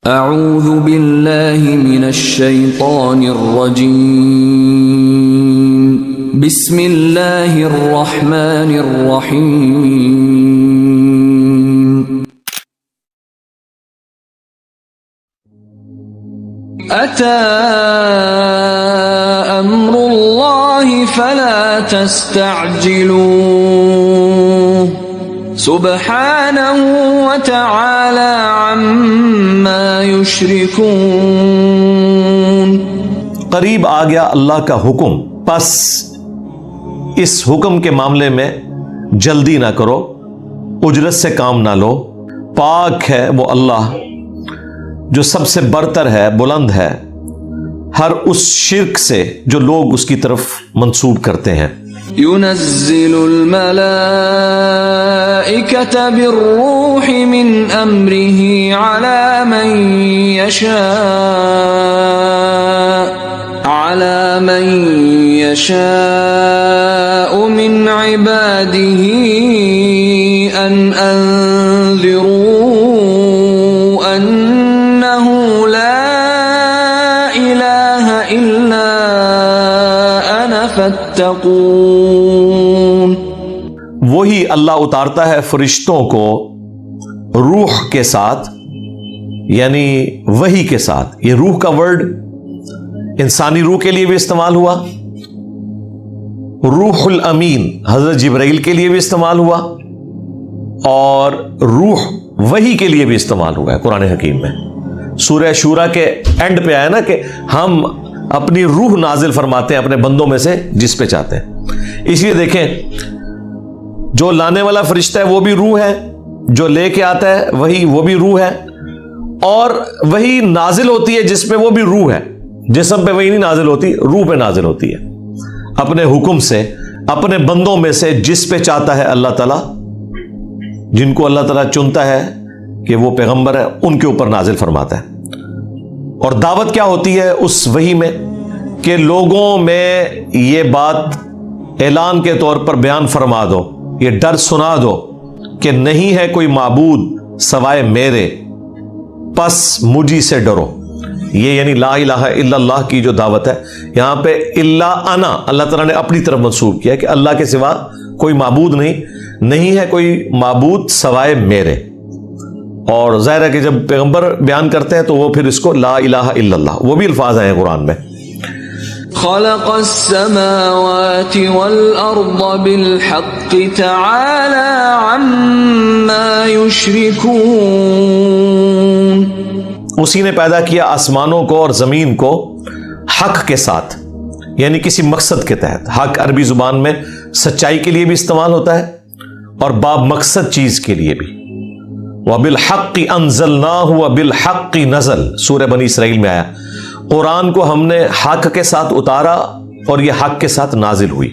اعوذ باللہ من الشیطان الرجیم بسم اللہ الرحمن الرحیم اتی امر اللہ فلا تستعجلوه سبحانہ وتعالی عما یشرکون۔ قریب آ گیا اللہ کا حکم، پس اس حکم کے معاملے میں جلدی نہ کرو، اجرت سے کام نہ لو۔ پاک ہے وہ اللہ جو سب سے برتر ہے، بلند ہے ہر اس شرک سے جو لوگ اس کی طرف منسوب کرتے ہیں۔ ينزل الملائكة بالروح من أمره على من يشاء من عباده أن أنذروا أنه لا إله إلا أنا فاتقون۔ وہی اللہ اتارتا ہے فرشتوں کو روح کے ساتھ، یعنی وحی کے ساتھ۔ یہ روح کا ورڈ انسانی روح کے لیے بھی استعمال ہوا، روح الامین حضرت جبرائیل کے لیے بھی استعمال ہوا، اور روح وحی کے لیے بھی استعمال ہوا ہے قرآن حکیم میں۔ سورہ شورا کے اینڈ پہ آیا نا کہ ہم اپنی روح نازل فرماتے ہیں اپنے بندوں میں سے جس پہ چاہتے ہیں۔ اس لیے دیکھیں، جو لانے والا فرشتہ ہے وہ بھی روح ہے، جو لے کے آتا ہے وہی وہ بھی روح ہے، اور وہی نازل ہوتی ہے جس پہ وہ بھی روح ہے۔ جسم پہ وہی نہیں نازل ہوتی، روح پہ نازل ہوتی ہے اپنے حکم سے اپنے بندوں میں سے جس پہ چاہتا ہے اللہ تعالیٰ۔ جن کو اللہ تعالیٰ چنتا ہے کہ وہ پیغمبر ہے ان کے اوپر نازل فرماتا ہے۔ اور دعوت کیا ہوتی ہے اس وحی میں کہ لوگوں میں یہ بات اعلان کے طور پر بیان فرما دو، یہ ڈر سنا دو کہ نہیں ہے کوئی معبود سوائے میرے، پس مجھی سے ڈرو۔ یہ یعنی لا الہ الا اللہ کی جو دعوت ہے، یہاں پہ الا انا اللہ تعالیٰ نے اپنی طرف منسوب کیا کہ اللہ کے سوا کوئی معبود نہیں ہے کوئی معبود سوائے میرے۔ اور ظاہر ہے کہ جب پیغمبر بیان کرتے ہیں تو وہ پھر اس کو لا الہ الا اللہ، وہ بھی الفاظ آئے ہیں قرآن میں۔ خلق السماوات والارض بالحق تعالى عما يشركون۔ اسی نے پیدا کیا آسمانوں کو اور زمین کو حق کے ساتھ، یعنی کسی مقصد کے تحت۔ حق عربی زبان میں سچائی کے لیے بھی استعمال ہوتا ہے اور باب مقصد چیز کے لیے بھی۔ وَبِالْحَقِّ أَنزَلْنَاهُ وَبِالْحَقِّ نَزَلَ، سورہ بنی اسرائیل میں آیا قرآن کو ہم نے حق کے ساتھ اتارا اور یہ حق کے ساتھ نازل ہوئی۔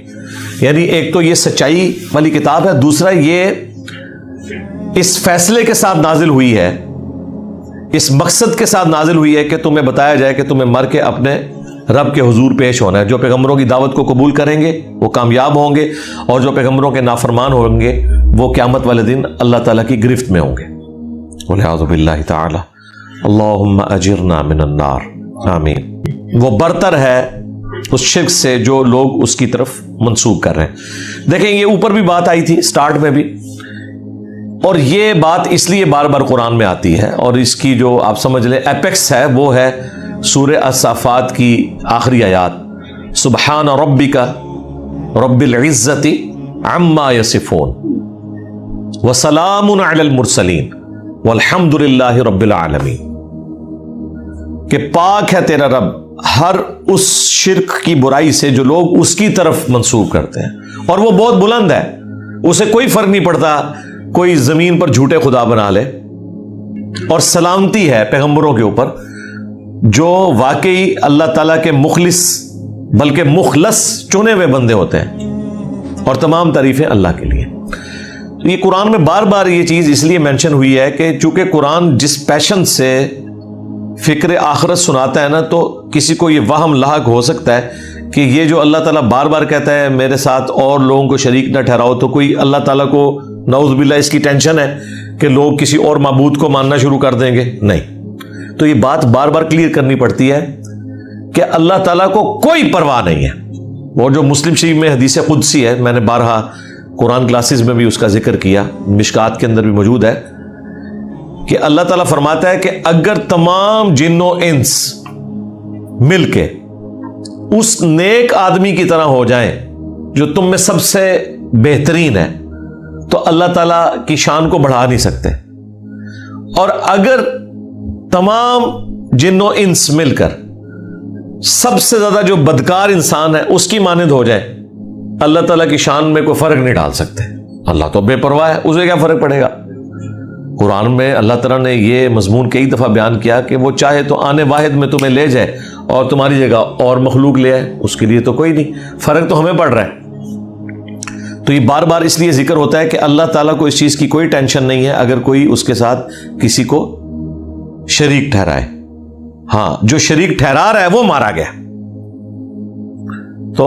یعنی ایک تو یہ سچائی والی کتاب ہے، دوسرا یہ اس فیصلے کے ساتھ نازل ہوئی ہے، اس مقصد کے ساتھ نازل ہوئی ہے کہ تمہیں بتایا جائے کہ تمہیں مر کے اپنے رب کے حضور پیش ہونا ہے۔ جو پیغمبروں کی دعوت کو قبول کریں گے وہ کامیاب ہوں گے، اور جو پیغمبروں کے نافرمان ہوں گے وہ قیامت والے دن اللہ تعالیٰ کی گرفت میں ہوں گے۔ وَلِعَوْذُ بِاللَّهِ تَعَالَى اللہم اجرنا من النار، آمین۔ وہ برتر ہے اس شرک سے جو لوگ اس کی طرف منسوب کر رہے ہیں۔ دیکھیں یہ اوپر بھی بات آئی تھی سٹارٹ میں بھی، اور یہ بات اس لیے بار بار قرآن میں آتی ہے، اور اس کی جو آپ سمجھ لیں ایپیکس ہے وہ ہے سورہ الصافات کی آخری آیات، سبحان ربک رب العزت عما یصفون وسلام علی المرسلین والحمد للہ رب العالمین، کہ پاک ہے تیرا رب ہر اس شرک کی برائی سے جو لوگ اس کی طرف منسوب کرتے ہیں، اور وہ بہت بلند ہے، اسے کوئی فرق نہیں پڑتا کوئی زمین پر جھوٹے خدا بنا لے۔ اور سلامتی ہے پیغمبروں کے اوپر جو واقعی اللہ تعالیٰ کے مخلص بلکہ مخلص چنے ہوئے بندے ہوتے ہیں، اور تمام تعریفیں اللہ کے لیے۔ یہ قرآن میں بار بار یہ چیز اس لیے مینشن ہوئی ہے کہ چونکہ قرآن جس پیشن سے فکر آخرت سناتا ہے نا، تو کسی کو یہ وہم لاحق ہو سکتا ہے کہ یہ جو اللہ تعالیٰ بار بار کہتا ہے میرے ساتھ اور لوگوں کو شریک نہ ٹھہراؤ، تو کوئی اللہ تعالیٰ کو نعوذ باللہ اس کی ٹینشن ہے کہ لوگ کسی اور معبود کو ماننا شروع کر دیں گے۔ نہیں، تو یہ بات بار بار کلیئر کرنی پڑتی ہے کہ اللہ تعالیٰ کو کوئی پرواہ نہیں ہے. وہ جو مسلم شریف میں حدیث قدسی ہے، میں نے بارہا قرآن کلاسز میں بھی اس کا ذکر کیا، مشکات کے اندر بھی موجود ہے، کہ اللہ تعالیٰ فرماتا ہے کہ اگر تمام جن و انس مل کے اس نیک آدمی کی طرح ہو جائیں جو تم میں سب سے بہترین ہے، تو اللہ تعالیٰ کی شان کو بڑھا نہیں سکتے. اور اگر تمام جن و انس مل کر سب سے زیادہ جو بدکار انسان ہے اس کی مانند ہو جائے، اللہ تعالیٰ کی شان میں کوئی فرق نہیں ڈال سکتے. اللہ تو بے پرواہ ہے، اسے کیا فرق پڑے گا. قرآن میں اللہ تعالیٰ نے یہ مضمون کئی دفعہ بیان کیا کہ وہ چاہے تو آنے واحد میں تمہیں لے جائے اور تمہاری جگہ اور مخلوق لے آئے، اس کے لیے تو کوئی نہیں، فرق تو ہمیں پڑ رہا ہے. تو یہ بار بار اس لیے ذکر ہوتا ہے کہ اللہ تعالیٰ کو اس چیز کی کوئی ٹینشن نہیں ہے اگر کوئی اس کے ساتھ کسی کو شریک ٹھہرائے. ہاں، جو شریک ٹھہرا رہا ہے وہ مارا گیا. تو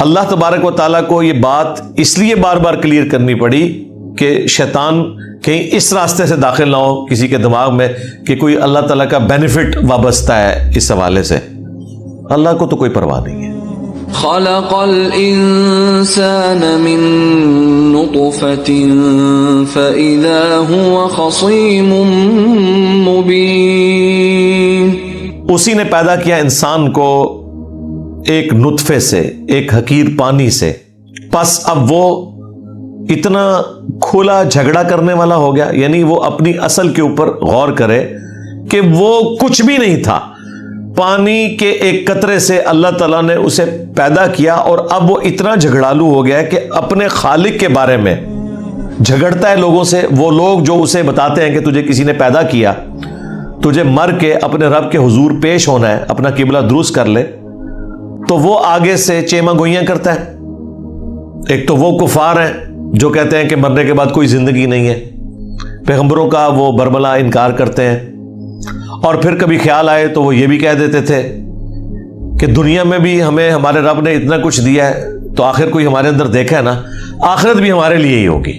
اللہ تبارک و تعالیٰ کو یہ بات اس لیے بار بار کلیئر کرنی پڑی کہ شیطان کہیں اس راستے سے داخل نہ ہو کسی کے دماغ میں کہ کوئی اللہ تعالیٰ کا بینیفٹ وابستہ ہے اس حوالے سے. اللہ کو تو کوئی پرواہ نہیں ہے. خلق الانسان من نطفة فإذا هو خصيم مبين. اسی نے پیدا کیا انسان کو ایک نطفے سے، ایک حقیر پانی سے، پس اب وہ اتنا کھلا جھگڑا کرنے والا ہو گیا. یعنی وہ اپنی اصل کے اوپر غور کرے کہ وہ کچھ بھی نہیں تھا، پانی کے ایک قطرے سے اللہ تعالیٰ نے اسے پیدا کیا، اور اب وہ اتنا جھگڑالو ہو گیا کہ اپنے خالق کے بارے میں جھگڑتا ہے لوگوں سے. وہ لوگ جو اسے بتاتے ہیں کہ تجھے کسی نے پیدا کیا، تجھے مر کے اپنے رب کے حضور پیش ہونا ہے، اپنا قبلہ درست کر لے، تو وہ آگے سے چیما گوئیاں کرتا ہے. ایک تو وہ کفار ہیں جو کہتے ہیں کہ مرنے کے بعد کوئی زندگی نہیں ہے، پیغمبروں کا وہ برملا انکار کرتے ہیں. اور پھر کبھی خیال آئے تو وہ یہ بھی کہہ دیتے تھے کہ دنیا میں بھی ہمیں ہمارے رب نے اتنا کچھ دیا ہے تو آخر کوئی ہمارے اندر دیکھا ہے نا، آخرت بھی ہمارے لیے ہی ہوگی.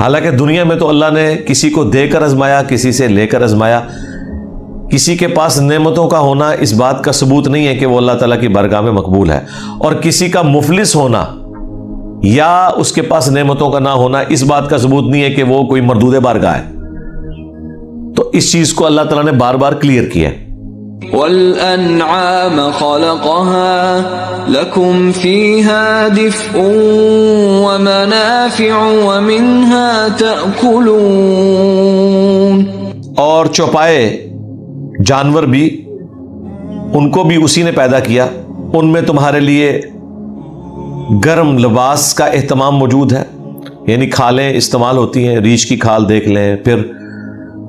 حالانکہ دنیا میں تو اللہ نے کسی کو دے کر آزمایا، کسی سے لے کر آزمایا. کسی کے پاس نعمتوں کا ہونا اس بات کا ثبوت نہیں ہے کہ وہ اللہ تعالیٰ کی بارگاہ میں مقبول ہے، اور کسی کا مفلس ہونا یا اس کے پاس نعمتوں کا نہ ہونا اس بات کا ثبوت نہیں ہے کہ وہ کوئی مردود بارگاہ ہے. تو اس چیز کو اللہ تعالیٰ نے بار بار کلیئر کیا. وَالْأَنْعَامَ خَلَقَهَا لَكُمْ فِيهَا دِفْءٌ وَمَنَافِعُ وَمِنْهَا تَأْكُلُونَ. اور چوپائے جانور بھی، ان کو بھی اسی نے پیدا کیا، ان میں تمہارے لیے گرم لباس کا اہتمام موجود ہے. یعنی کھالیں استعمال ہوتی ہیں، ریچھ کی کھال دیکھ لیں، پھر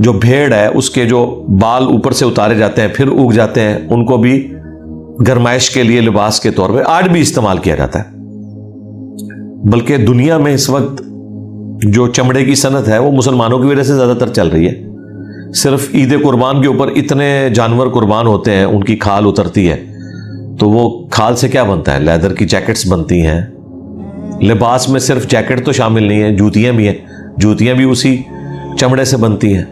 جو بھیڑ ہے اس کے جو بال اوپر سے اتارے جاتے ہیں پھر اگ جاتے ہیں، ان کو بھی گرمائش کے لیے لباس کے طور پہ آج بھی استعمال کیا جاتا ہے. بلکہ دنیا میں اس وقت جو چمڑے کی صنعت ہے وہ مسلمانوں کی وجہ سے زیادہ تر چل رہی ہے. صرف عید قربان کے اوپر اتنے جانور قربان ہوتے ہیں، ان کی کھال اترتی ہے، تو وہ کھال سے کیا بنتا ہے؟ لیدر کی جیکٹس بنتی ہیں. لباس میں صرف جیکٹ تو شامل نہیں ہے، جوتیاں بھی ہیں، جوتیاں بھی اسی چمڑے سے بنتی ہیں.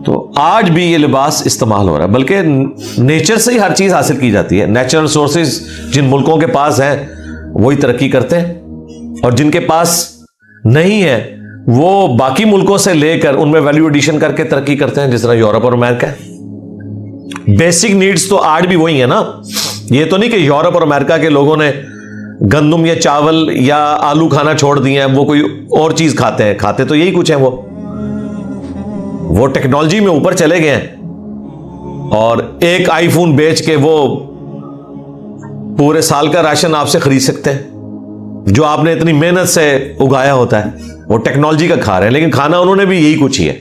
تو آج بھی یہ لباس استعمال ہو رہا ہے. بلکہ نیچر سے ہی ہر چیز حاصل کی جاتی ہے. نیچرل سورسز جن ملکوں کے پاس ہیں وہی ترقی کرتے ہیں، اور جن کے پاس نہیں ہے وہ باقی ملکوں سے لے کر ان میں ویلیو ایڈیشن کر کے ترقی کرتے ہیں، جس طرح یورپ اور امریکہ ہے. بیسک نیڈز تو آج بھی وہی ہیں نا. یہ تو نہیں کہ یورپ اور امریکہ کے لوگوں نے گندم یا چاول یا آلو کھانا چھوڑ دیے ہیں، وہ کوئی اور چیز کھاتے ہیں. کھاتے تو یہی کچھ ہیں. وہ ٹیکنالوجی میں اوپر چلے گئے ہیں، اور ایک آئی فون بیچ کے وہ پورے سال کا راشن آپ سے خرید سکتے ہیں، جو آپ نے اتنی محنت سے اگایا ہوتا ہے. وہ ٹیکنالوجی کا کھا رہے ہیں، لیکن کھانا انہوں نے بھی یہی کچھ ہی ہے.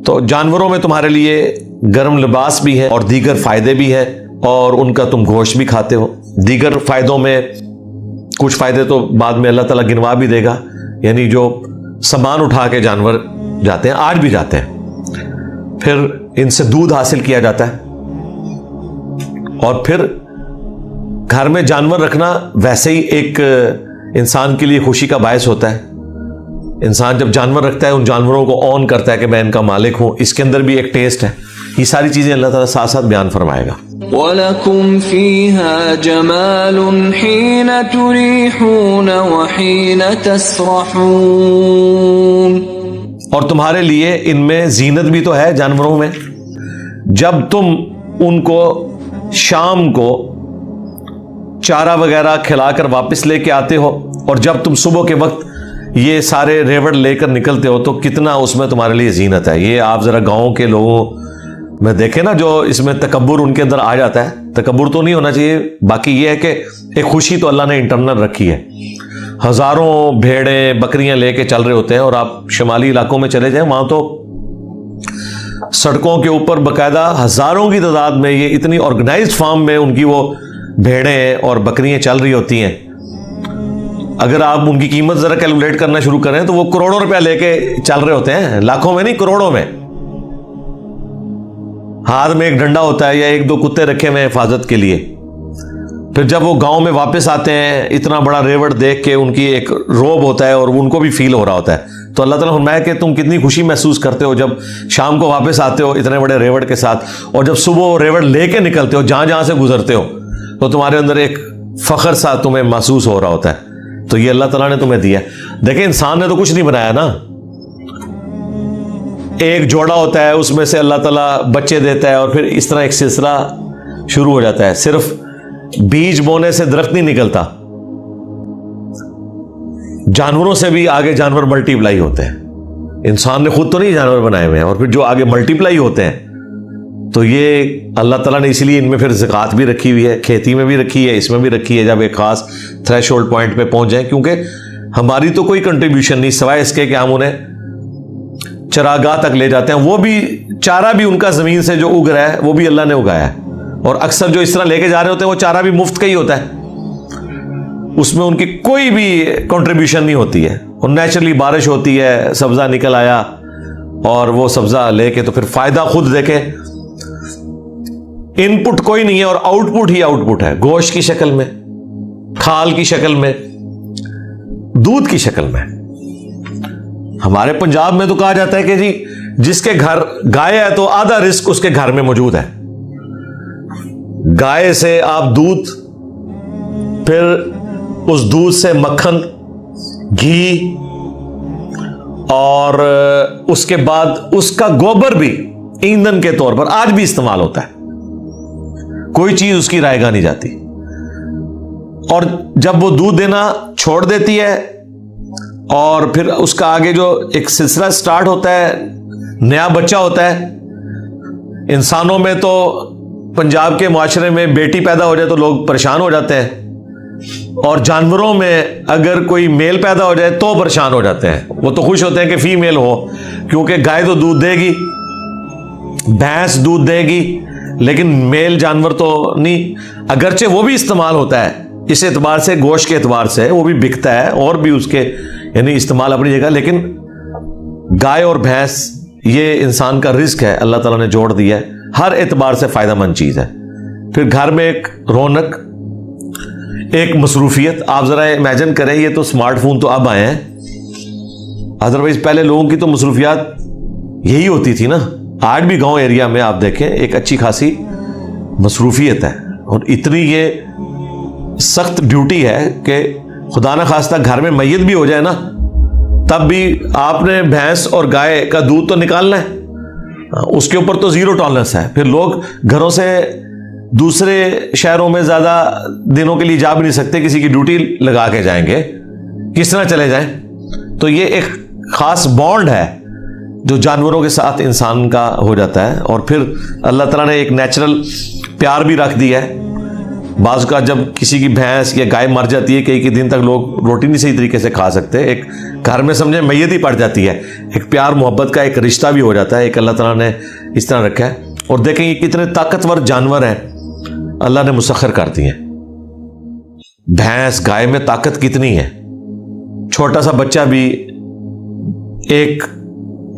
تو جانوروں میں تمہارے لیے گرم لباس بھی ہے اور دیگر فائدے بھی ہیں، اور ان کا تم گوشت بھی کھاتے ہو. دیگر فائدوں میں کچھ فائدے تو بعد میں اللہ تعالیٰ گنوا بھی دے گا. یعنی جو سامان اٹھا کے جانور جاتے ہیں، آج بھی جاتے ہیں، پھر ان سے دودھ حاصل کیا جاتا ہے. اور پھر گھر میں جانور رکھنا ویسے ہی ایک انسان کے لیے خوشی کا باعث ہوتا ہے. انسان جب جانور رکھتا ہے ان جانوروں کو اون کرتا ہے کہ میں ان کا مالک ہوں، اس کے اندر بھی ایک ٹیسٹ ہے. یہ ساری چیزیں اللہ تعالیٰ ساتھ ساتھ بیان فرمائے گا. وَلَكُمْ فِيهَا جَمَالٌ حِينَ تُرِيحُونَ وَحِينَ تَسْرَحُونَ. اور تمہارے لیے ان میں زینت بھی تو ہے جانوروں میں. جب تم ان کو شام کو چارہ وغیرہ کھلا کر واپس لے کے آتے ہو، اور جب تم صبح کے وقت یہ سارے ریوڑ لے کر نکلتے ہو، تو کتنا اس میں تمہارے لیے زینت ہے. یہ آپ ذرا گاؤں کے لوگوں میں دیکھیں نا، جو اس میں تکبر ان کے اندر آ جاتا ہے. تکبر تو نہیں ہونا چاہیے، باقی یہ ہے کہ ایک خوشی تو اللہ نے انٹرنل رکھی ہے. ہزاروں بھیڑیں بکریاں لے کے چل رہے ہوتے ہیں، اور آپ شمالی علاقوں میں چلے جائیں، وہاں تو سڑکوں کے اوپر باقاعدہ ہزاروں کی تعداد میں یہ اتنی آرگنائزڈ فارم میں ان کی وہ بھیڑیں اور بکریاں چل رہی ہوتی ہیں. اگر آپ ان کی قیمت ذرا کیلکولیٹ کرنا شروع کریں تو وہ کروڑوں روپیہ لے کے چل رہے ہوتے ہیں، لاکھوں میں نہیں، کروڑوں میں. ہاتھ میں ایک ڈنڈا ہوتا ہے یا ایک دو کتے رکھے ہوئے حفاظت کے لیے. پھر جب وہ گاؤں میں واپس آتے ہیں، اتنا بڑا ریوڑ دیکھ کے ان کی ایک روب ہوتا ہے اور ان کو بھی فیل ہو رہا ہوتا ہے. تو اللہ تعالیٰ فرمایا کہ تم کتنی خوشی محسوس کرتے ہو جب شام کو واپس آتے ہو اتنے بڑے ریوڑ کے ساتھ، اور جب صبح وہ ریوڑ لے کے نکلتے ہو، جہاں جہاں سے گزرتے ہو، تو تمہارے اندر ایک فخر سا تمہیں محسوس ہو رہا ہوتا ہے. تو یہ اللہ تعالیٰ نے تمہیں دیا. دیکھیں انسان نے تو کچھ نہیں بنایا نا، ایک جوڑا ہوتا ہے، اس میں سے اللہ تعالیٰ بچے دیتا ہے، اور پھر اس طرح ایک سلسلہ شروع ہو جاتا ہے. صرف بیج بونے سے درخت نہیں نکلتا، جانوروں سے بھی آگے جانور ملٹی پلائی ہوتے ہیں. انسان نے خود تو نہیں جانور بنائے ہوئے ہیں، اور پھر جو آگے ملٹی پلائی ہوتے ہیں. تو یہ اللہ تعالیٰ نے اسی لیے ان میں پھر زکوٰۃ بھی رکھی ہوئی ہے، کھیتی میں بھی رکھی ہے، اس میں بھی رکھی ہے، جب ایک خاص تھریش ہولڈ پوائنٹ پہ پہنچ جائیں. کیونکہ ہماری تو کوئی کنٹریبیوشن نہیں سوائے اس کے کہ ہم انہیں چراگاہ تک لے جاتے ہیں. وہ بھی چارہ بھی ان کا زمین سے جو اگ رہا ہے وہ بھی اللہ نے اگایا ہے. اور اکثر جو اس طرح لے کے جا رہے ہوتے ہیں وہ چارہ بھی مفت کا ہی ہوتا ہے، اس میں ان کی کوئی بھی کنٹریبیوشن نہیں ہوتی ہے. اور نیچرلی بارش ہوتی ہے، سبزہ نکل آیا، اور وہ سبزہ لے کے تو پھر فائدہ خود دیکھیں. ان پٹ کوئی نہیں ہے اور آؤٹ پٹ ہی آؤٹ پٹ ہے، گوشت کی شکل میں، کھال کی شکل میں، دودھ کی شکل میں. ہمارے پنجاب میں تو کہا جاتا ہے کہ جی جس کے گھر گائے ہے تو آدھا رزق اس کے گھر میں موجود ہے. گائے سے آپ دودھ، پھر اس دودھ سے مکھن، گھی، اور اس کے بعد اس کا گوبر بھی ایندھن کے طور پر آج بھی استعمال ہوتا ہے. کوئی چیز اس کی رائے گاہ نہیں جاتی. اور جب وہ دودھ دینا چھوڑ دیتی ہے، اور پھر اس کا آگے جو ایک سلسلہ سٹارٹ ہوتا ہے، نیا بچہ ہوتا ہے. انسانوں میں تو پنجاب کے معاشرے میں بیٹی پیدا ہو جائے تو لوگ پریشان ہو جاتے ہیں، اور جانوروں میں اگر کوئی میل پیدا ہو جائے تو پریشان ہو جاتے ہیں. وہ تو خوش ہوتے ہیں کہ فیمیل ہو، کیونکہ گائے تو دودھ دے گی، بھینس دودھ دے گی، لیکن میل جانور تو نہیں. اگرچہ وہ بھی استعمال ہوتا ہے اس اعتبار سے، گوشت کے اعتبار سے وہ بھی بکتا ہے، اور بھی اس کے یعنی استعمال اپنی جگہ. لیکن گائے اور بھینس یہ انسان کا رزق ہے، اللہ تعالیٰ نے جوڑ دیا ہے، ہر اعتبار سے فائدہ مند چیز ہے. پھر گھر میں ایک رونق، ایک مصروفیت. آپ ذرا امیجن کریں، یہ تو سمارٹ فون تو اب آئے ہیں، ادروائز پہلے لوگوں کی تو مصروفیات یہی ہوتی تھی نا. آج بھی گاؤں ایریا میں آپ دیکھیں ایک اچھی خاصی مصروفیت ہے، اور اتنی یہ سخت ڈیوٹی ہے کہ خدا نہ خواستہ گھر میں میت بھی ہو جائے نا، تب بھی آپ نے بھینس اور گائے کا دودھ تو نکالنا ہے، اس کے اوپر تو زیرو ٹالرنس ہے. پھر لوگ گھروں سے دوسرے شہروں میں زیادہ دنوں کے لیے جا بھی نہیں سکتے، کسی کی ڈیوٹی لگا کے جائیں گے، کس طرح چلے جائیں. تو یہ ایک خاص بانڈ ہے جو جانوروں کے ساتھ انسان کا ہو جاتا ہے. اور پھر اللہ تعالیٰ نے ایک نیچرل پیار بھی رکھ دیا ہے. بعض کا جب کسی کی بھینس یا گائے مر جاتی ہے، کئی دن تک لوگ روٹی نہیں صحیح طریقے سے کھا سکتے، ایک گھر میں سمجھے میت ہی پڑ جاتی ہے، ایک پیار محبت کا ایک رشتہ بھی ہو جاتا ہے، ایک اللہ تعالیٰ نے اس طرح رکھا ہے. اور دیکھیں یہ کتنے طاقتور جانور ہیں اللہ نے مسخر کر دی ہیں. بھینس گائے میں طاقت کتنی ہے، چھوٹا سا بچہ بھی ایک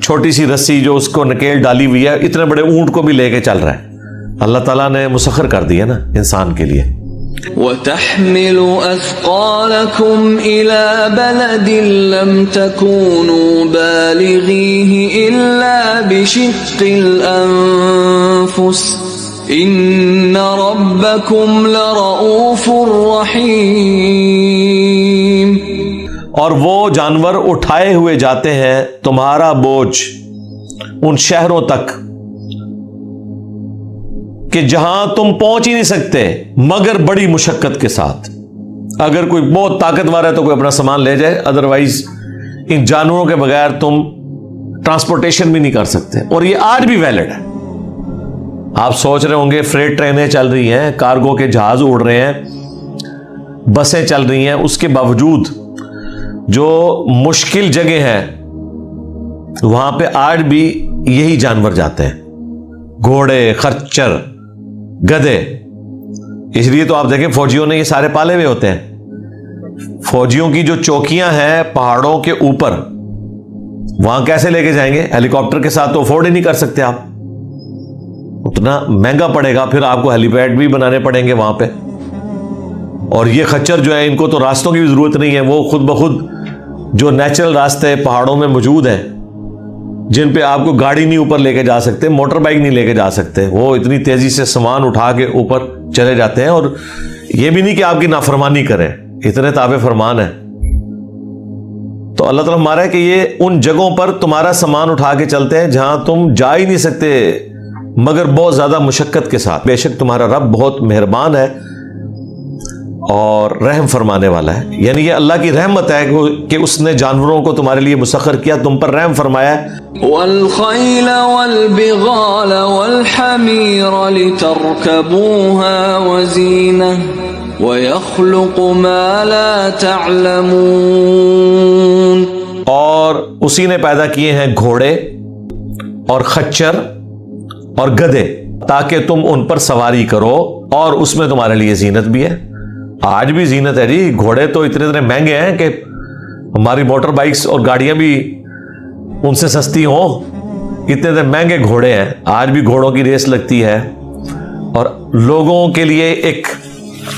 چھوٹی سی رسی جو اس کو نکیل ڈالی ہوئی ہے اتنے بڑے اونٹ کو بھی لے کے چل رہا ہے. اللہ تعالیٰ نے مسخر کر دی ہے نا انسان کے لیے. وَتَحْمِلُ أَثْقَالَكُمْ إِلَى بَلَدٍ لَمْ تَكُونُوا بَالِغِيهِ إِلَّا بِشِقِّ الْأَنفُسِ إِنَّ رَبَّكُمْ لَرَؤُوفٌ رَحِيمٌ۔ اور وہ جانور اٹھائے ہوئے جاتے ہیں تمہارا بوجھ ان شہروں تک کہ جہاں تم پہنچ ہی نہیں سکتے مگر بڑی مشقت کے ساتھ۔ اگر کوئی بہت طاقتور ہے تو کوئی اپنا سامان لے جائے، ادروائز ان جانوروں کے بغیر تم ٹرانسپورٹیشن بھی نہیں کر سکتے۔ اور یہ آج بھی ویلڈ ہے۔ آپ سوچ رہے ہوں گے فریٹ ٹرینیں چل رہی ہیں، کارگو کے جہاز اڑ رہے ہیں، بسیں چل رہی ہیں، اس کے باوجود جو مشکل جگہ ہے وہاں پہ آج بھی یہی جانور جاتے ہیں، گھوڑے، خچر، گدھے۔ اس لیے تو آپ دیکھیں فوجیوں نے یہ سارے پالے ہوئے ہوتے ہیں۔ فوجیوں کی جو چوکیاں ہیں پہاڑوں کے اوپر، وہاں کیسے لے کے جائیں گے؟ ہیلی کاپٹر کے ساتھ تو افورڈ ہی نہیں کر سکتے آپ، اتنا مہنگا پڑے گا، پھر آپ کو ہیلی پیڈ بھی بنانے پڑیں گے وہاں پہ۔ اور یہ خچر جو ہے ان کو تو راستوں کی بھی ضرورت نہیں ہے، وہ خود بخود جو نیچرل راستے پہاڑوں میں موجود ہیں جن پہ آپ کو گاڑی نہیں اوپر لے کے جا سکتے، موٹر بائک نہیں لے کے جا سکتے، وہ اتنی تیزی سے سامان اٹھا کے اوپر چلے جاتے ہیں۔ اور یہ بھی نہیں کہ آپ کی نافرمانی کریں، اتنے تابع فرمان ہیں۔ تو اللہ تعالیٰ ہمارا ہے کہ یہ ان جگہوں پر تمہارا سامان اٹھا کے چلتے ہیں جہاں تم جا ہی نہیں سکتے مگر بہت زیادہ مشقت کے ساتھ۔ بے شک تمہارا رب بہت مہربان ہے اور رحم فرمانے والا ہے۔ یعنی یہ اللہ کی رحمت ہے کہ اس نے جانوروں کو تمہارے لیے مسخر کیا، تم پر رحم فرمایا ہے۔ وَالْخَيْلَ وَالْبِغَالَ وَالْحَمِيرَ لِتَرْكَبُوهَا وَزِينَةً وَيَخْلُقُ مَا لَا تَعْلَمُونَ۔ اور اسی نے پیدا کیے ہیں گھوڑے اور خچر اور گدھے تاکہ تم ان پر سواری کرو، اور اس میں تمہارے لیے زینت بھی ہے۔ آج بھی زینت ہے جی، گھوڑے تو اتنے مہنگے ہیں کہ ہماری موٹر بائکس اور گاڑیاں بھی ان سے سستی ہوں، اتنے مہنگے گھوڑے ہیں۔ آج بھی گھوڑوں کی ریس لگتی ہے اور لوگوں کے لیے ایک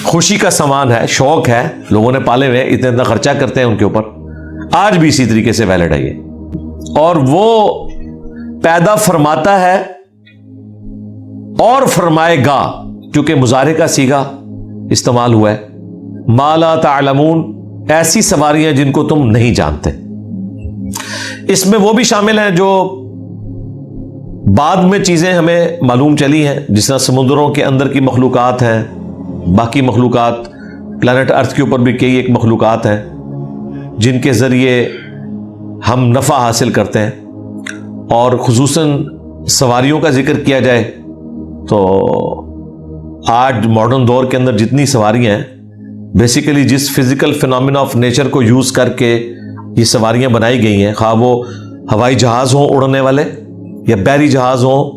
خوشی کا سامان ہے، شوق ہے، لوگوں نے پالے ہوئے، اتنا خرچہ کرتے ہیں ان کے اوپر۔ آج بھی اسی طریقے سے ویلڈ ہے یہ۔ اور وہ پیدا فرماتا ہے اور فرمائے گا، کیونکہ مضارع کا صیغہ استعمال ہوا ہے۔ ما لا تعلمون، ایسی سواریاں جن کو تم نہیں جانتے۔ اس میں وہ بھی شامل ہیں جو بعد میں چیزیں ہمیں معلوم چلی ہیں، جس طرح سمندروں کے اندر کی مخلوقات ہیں، باقی مخلوقات، پلانٹ ارتھ کے اوپر بھی کئی ایک مخلوقات ہیں جن کے ذریعے ہم نفع حاصل کرتے ہیں۔ اور خصوصاً سواریوں کا ذکر کیا جائے تو آج ماڈرن دور کے اندر جتنی سواریاں ہیں، بیسیکلی جس فزیکل فینومینا آف نیچر کو یوز کر کے یہ سواریاں بنائی گئی ہیں، خواہ وہ ہوائی جہاز ہوں اڑنے والے یا بحری جہاز ہوں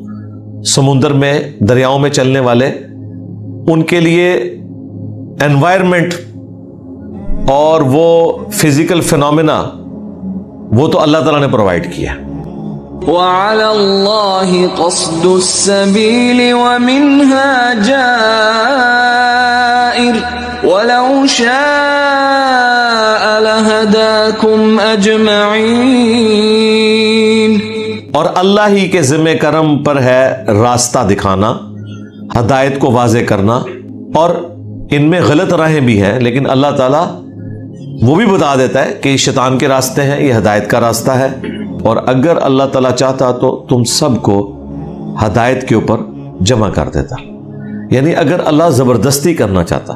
سمندر میں دریاؤں میں چلنے والے، ان کے لیے انوائرمنٹ اور وہ فزیکل فینومینا وہ تو اللہ تعالیٰ نے پرووائڈ کیا۔ وَعَلَى اللَّهِ قَصْدُ السَّبِيلِ وَمِنْهَا جَائِرٌ وَلَوْ شَاءَ لَهَدَاكُمْ أَجْمَعِينَ۔ اور اللہ ہی کے ذمہ کرم پر ہے راستہ دکھانا، ہدایت کو واضح کرنا، اور ان میں غلط راہیں بھی ہیں، لیکن اللہ تعالیٰ وہ بھی بتا دیتا ہے کہ یہ شیطان کے راستے ہیں، یہ ہدایت کا راستہ ہے۔ اور اگر اللہ تعالیٰ چاہتا تو تم سب کو ہدایت کے اوپر جمع کر دیتا۔ یعنی اگر اللہ زبردستی کرنا چاہتا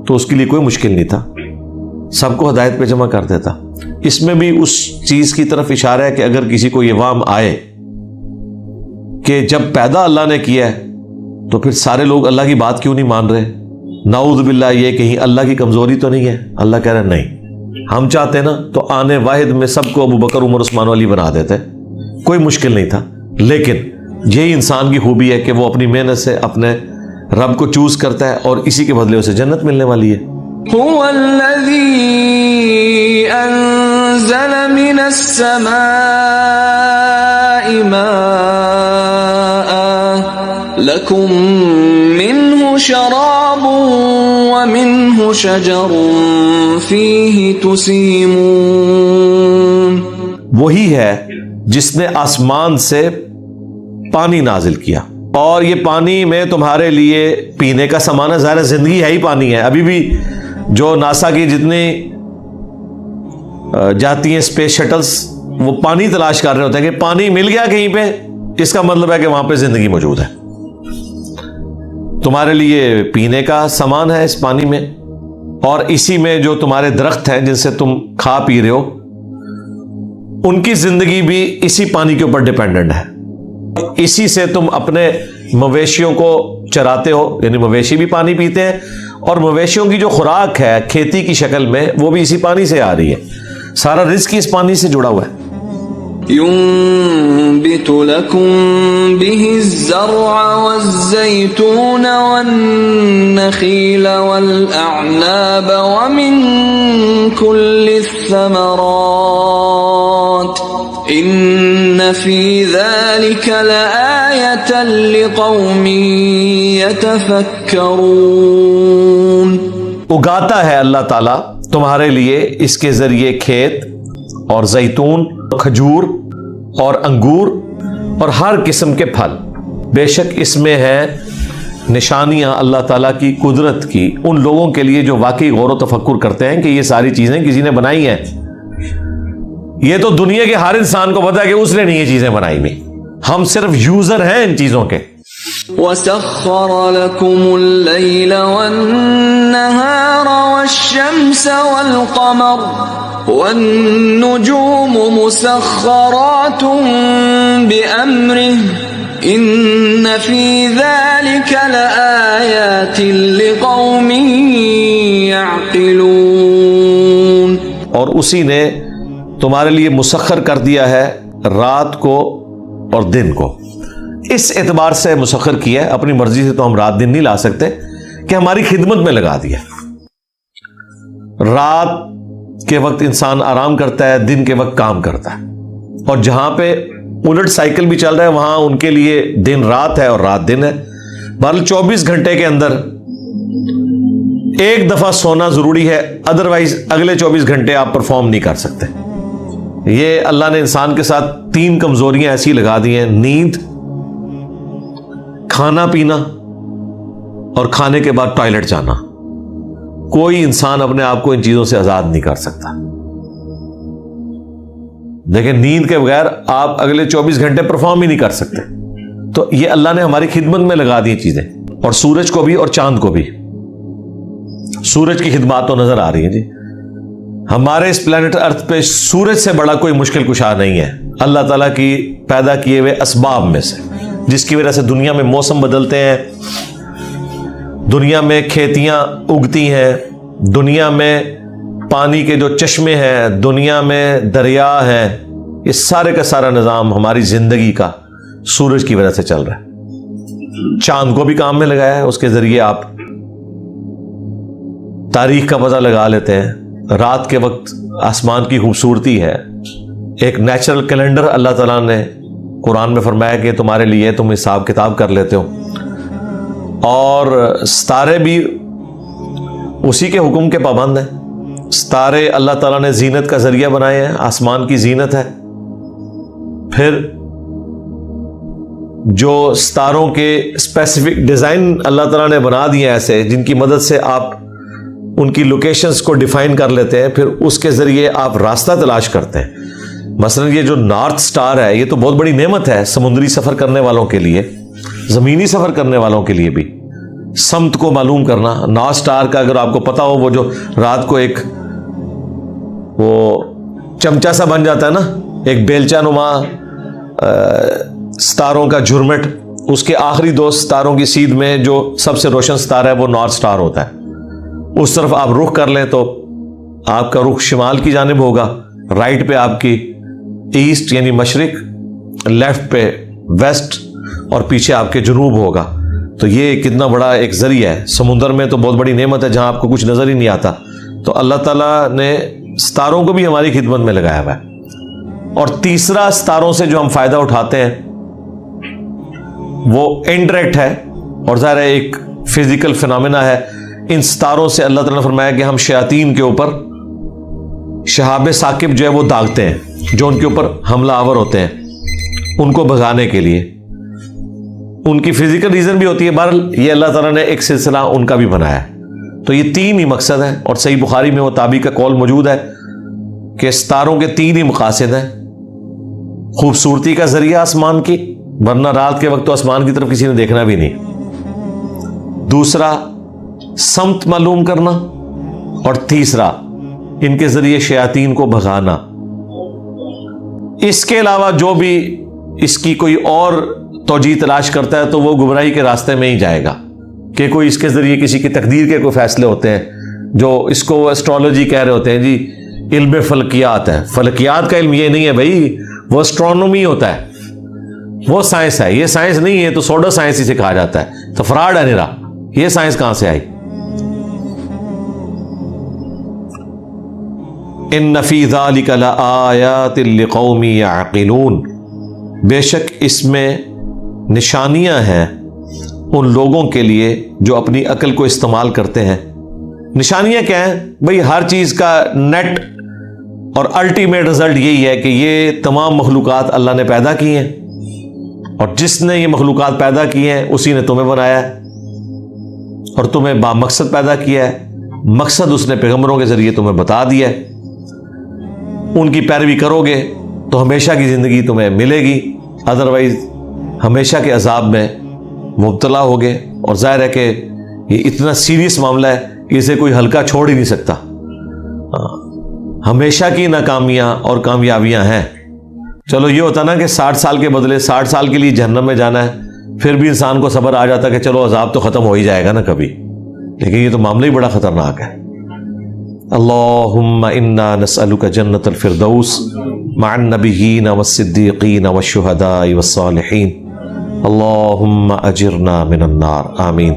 تو اس کے لیے کوئی مشکل نہیں تھا، سب کو ہدایت پہ جمع کر دیتا۔ اس میں بھی اس چیز کی طرف اشارہ ہے کہ اگر کسی کو یہ وہم آئے کہ جب پیدا اللہ نے کیا ہے تو پھر سارے لوگ اللہ کی بات کیوں نہیں مان رہے، نعوذ باللہ، یہ کہیں اللہ کی کمزوری تو نہیں ہے؟ اللہ کہہ رہے نہیں، ہم چاہتے نا تو آنے واحد میں سب کو ابو بکر، عمر، عثمان، علی بنا دیتے، کوئی مشکل نہیں تھا۔ لیکن یہی انسان کی خوبی ہے کہ وہ اپنی محنت سے اپنے رب کو چوز کرتا ہے اور اسی کے بدلے اسے جنت ملنے والی ہے۔ هو الذي أنزل من السماء ماء لكم منه شراب ومن شجر فيه تسيمون. وہی ہے جس نے آسمان سے پانی نازل کیا، اور یہ پانی میں تمہارے لیے پینے کا سامان ہے. ظاہر زندگی ہے ہی پانی ہے. ابھی بھی جو ناسا کی جتنی جاتی ہیں اسپیس شٹلز، وہ پانی تلاش کر رہے ہوتے ہیں کہ پانی مل گیا کہیں پہ، اس کا مطلب ہے کہ وہاں پہ زندگی موجود ہے. تمہارے لیے پینے کا سامان ہے اس پانی میں، اور اسی میں جو تمہارے درخت ہیں جن سے تم کھا پی رہے ہو، ان کی زندگی بھی اسی پانی کے اوپر ڈیپینڈنٹ ہے. اسی سے تم اپنے مویشیوں کو چراتے ہو، یعنی مویشی بھی پانی پیتے ہیں، اور مویشیوں کی جو خوراک ہے کھیتی کی شکل میں وہ بھی اسی پانی سے آ رہی ہے. سارا رزق اس پانی سے جڑا ہوا ہے. ينبت لكم به الزرع والزيتون والنخيل والأعناب ومن كل الثمرات إن في ذلك لآية لقوم يتفكرون. اگاتا ہے اللہ تعالیٰ تمہارے لیے اس کے ذریعے کھیت اور زیتون، کھجور اور انگور اور ہر قسم کے پھل. بے شک اس میں ہے نشانیاں اللہ تعالیٰ کی قدرت کی ان لوگوں کے لیے جو واقعی غور و تفکر کرتے ہیں کہ یہ ساری چیزیں کسی نے بنائی ہیں. یہ تو دنیا کے ہر انسان کو پتا ہے کہ اس نے نہیں یہ چیزیں بنائی ہوئی، ہم صرف یوزر ہیں ان چیزوں کے. وَسَخَّرَ لَكُمُ اللَّيْلَ وَالنَّهَارَ وَالشَّمْسَ وَالْقَمَرَ وَالنُّجُومُ مُسَخَّرَاتٌ بِأَمْرِهِ إِنَّ فِي ذَلِكَ لَآيَاتٍ لِقَوْمٍ يَعْقِلُونَ. اور اسی نے تمہارے لیے مسخر کر دیا ہے رات کو اور دن کو. اس اعتبار سے مسخر کیا ہے، اپنی مرضی سے تو ہم رات دن نہیں لا سکتے، کہ ہماری خدمت میں لگا دیا. رات کے وقت انسان آرام کرتا ہے، دن کے وقت کام کرتا ہے، اور جہاں پہ الٹ سائیکل بھی چل رہا ہے وہاں ان کے لیے دن رات ہے اور رات دن ہے. بہرحال 24 گھنٹے کے اندر ایک دفعہ سونا ضروری ہے، ادروائز اگلے 24 گھنٹے آپ پرفارم نہیں کر سکتے. یہ اللہ نے انسان کے ساتھ 3 کمزوریاں ایسی لگا دی ہیں: نیند، کھانا پینا اور کھانے کے بعد ٹوائلٹ جانا. کوئی انسان اپنے آپ کو ان چیزوں سے آزاد نہیں کر سکتا. دیکھیں، نیند کے بغیر آپ اگلے 24 گھنٹے پرفارم ہی نہیں کر سکتے. تو یہ اللہ نے ہماری خدمت میں لگا دی چیزیں، اور سورج کو بھی اور چاند کو بھی. سورج کی خدمات تو نظر آ رہی ہیں جی. ہمارے اس پلانٹ ارتھ پہ سورج سے بڑا کوئی مشکل کشا نہیں ہے اللہ تعالیٰ کی پیدا کیے ہوئے اسباب میں سے، جس کی وجہ سے دنیا میں موسم بدلتے ہیں، دنیا میں کھیتیاں اگتی ہیں، دنیا میں پانی کے جو چشمے ہیں، دنیا میں دریا ہیں. یہ سارے کا سارا نظام ہماری زندگی کا سورج کی وجہ سے چل رہا ہے. چاند کو بھی کام میں لگایا ہے، اس کے ذریعے آپ تاریخ کا پتہ لگا لیتے ہیں. رات کے وقت آسمان کی خوبصورتی ہے. ایک نیچرل کیلنڈر اللہ تعالیٰ نے قرآن میں فرمایا کہ تمہارے لیے تم حساب کتاب کر لیتے ہو. اور ستارے بھی اسی کے حکم کے پابند ہیں. ستارے اللہ تعالیٰ نے زینت کا ذریعہ بنائے ہیں، آسمان کی زینت ہے. پھر جو ستاروں کے اسپیسیفک ڈیزائن اللہ تعالیٰ نے بنا دیے ایسے، جن کی مدد سے آپ ان کی لوکیشنز کو ڈیفائن کر لیتے ہیں، پھر اس کے ذریعے آپ راستہ تلاش کرتے ہیں. مثلا یہ جو نارتھ سٹار ہے، یہ تو بہت بڑی نعمت ہے سمندری سفر کرنے والوں کے لیے، زمینی سفر کرنے والوں کے لیے بھی. سمت کو معلوم کرنا، نارتھ سٹار کا اگر آپ کو پتا ہو، وہ جو رات کو ایک وہ چمچا سا بن جاتا ہے نا، ایک بیلچا نما ستاروں کا جھرمٹ، اس کے آخری 2 ستاروں کی سیدھ میں جو سب سے روشن ستارہ ہے وہ نارتھ سٹار ہوتا ہے. اس طرف آپ رخ کر لیں تو آپ کا رخ شمال کی جانب ہوگا، رائٹ پہ آپ کی ایسٹ یعنی مشرق، لیفٹ پہ ویسٹ، اور پیچھے آپ کے جنوب ہوگا. تو یہ کتنا بڑا ایک ذریعہ ہے. سمندر میں تو بہت بڑی نعمت ہے جہاں آپ کو کچھ نظر ہی نہیں آتا. تو اللہ تعالیٰ نے ستاروں کو بھی ہماری خدمت میں لگایا ہوا ہے. اور تیسرا ستاروں سے جو ہم فائدہ اٹھاتے ہیں وہ انڈائریکٹ ہے، اور ظاہر ہے ایک فزیکل فینومینا ہے. ان ستاروں سے اللہ تعالیٰ نے فرمایا کہ ہم شیاطین کے اوپر شہاب ثاقب جو ہے وہ داغتے ہیں، جو ان کے اوپر حملہ آور ہوتے ہیں، ان کو بھگانے کے لیے۔ ان کی فزیکل ریزن بھی ہوتی ہے، بہرحال یہ اللہ تعالیٰ نے ایک سلسلہ ان کا بھی بنایا ہے۔ تو یہ تین ہی مقصد ہے، اور صحیح بخاری میں وہ تابعی کا قول موجود ہے کہ ستاروں کے تین ہی مقاصد ہیں: خوبصورتی کا ذریعہ آسمان کی، ورنہ رات کے وقت تو آسمان کی طرف کسی نے دیکھنا بھی نہیں، دوسرا سمت معلوم کرنا، اور تیسرا ان کے ذریعے شیاطین کو بھگانا۔ اس کے علاوہ جو بھی اس کی کوئی اور توجیہ تلاش کرتا ہے تو وہ گمراہی کے راستے میں ہی جائے گا، کہ کوئی اس کے ذریعے کسی کی تقدیر کے کوئی فیصلے ہوتے ہیں، جو اس کو ایسٹرولوجی کہہ رہے ہوتے ہیں، جی علم فلکیات ہے۔ فلکیات کا علم یہ نہیں ہے بھائی، وہ اسٹرونومی ہوتا ہے، وہ سائنس ہے، یہ سائنس نہیں ہے، تو سوڈو سائنس اسے کہا جاتا ہے، تو فراڈ ہے نیرا، یہ سائنس کہاں سے آئی؟ ان فی ذلک لآیات لقوم یعقلون، بے شک اس میں نشانیاں ہیں ان لوگوں کے لیے جو اپنی عقل کو استعمال کرتے ہیں۔ نشانیاں کیا ہیں بھئی؟ ہر چیز کا نیٹ اور الٹیمیٹ رزلٹ یہی ہے کہ یہ تمام مخلوقات اللہ نے پیدا کی ہیں، اور جس نے یہ مخلوقات پیدا کی ہیں اسی نے تمہیں بنایا ہے، اور تمہیں با مقصد پیدا کیا ہے۔ مقصد اس نے پیغمبروں کے ذریعے تمہیں بتا دیا ہے، ان کی پیروی کرو گے تو ہمیشہ کی زندگی تمہیں ملے گی، ادروائز ہمیشہ کے عذاب میں مبتلا ہوگے۔ اور ظاہر ہے کہ یہ اتنا سیریس معاملہ ہے کہ اسے کوئی ہلکا چھوڑ ہی نہیں سکتا، ہمیشہ کی ناکامیاں اور کامیابیاں ہیں۔ چلو یہ ہوتا نا کہ 60 سال کے بدلے 60 سال کے لیے جہنم میں جانا ہے، پھر بھی انسان کو صبر آ جاتا کہ چلو عذاب تو ختم ہو ہی جائے گا نا کبھی، لیکن یہ تو معاملہ ہی بڑا خطرناک ہے۔ اللہم انا نسألک جنت الفردوس مع النبیین والصدیقین والشہداء والصالحین، اللہم اجرنا من النار، آمین۔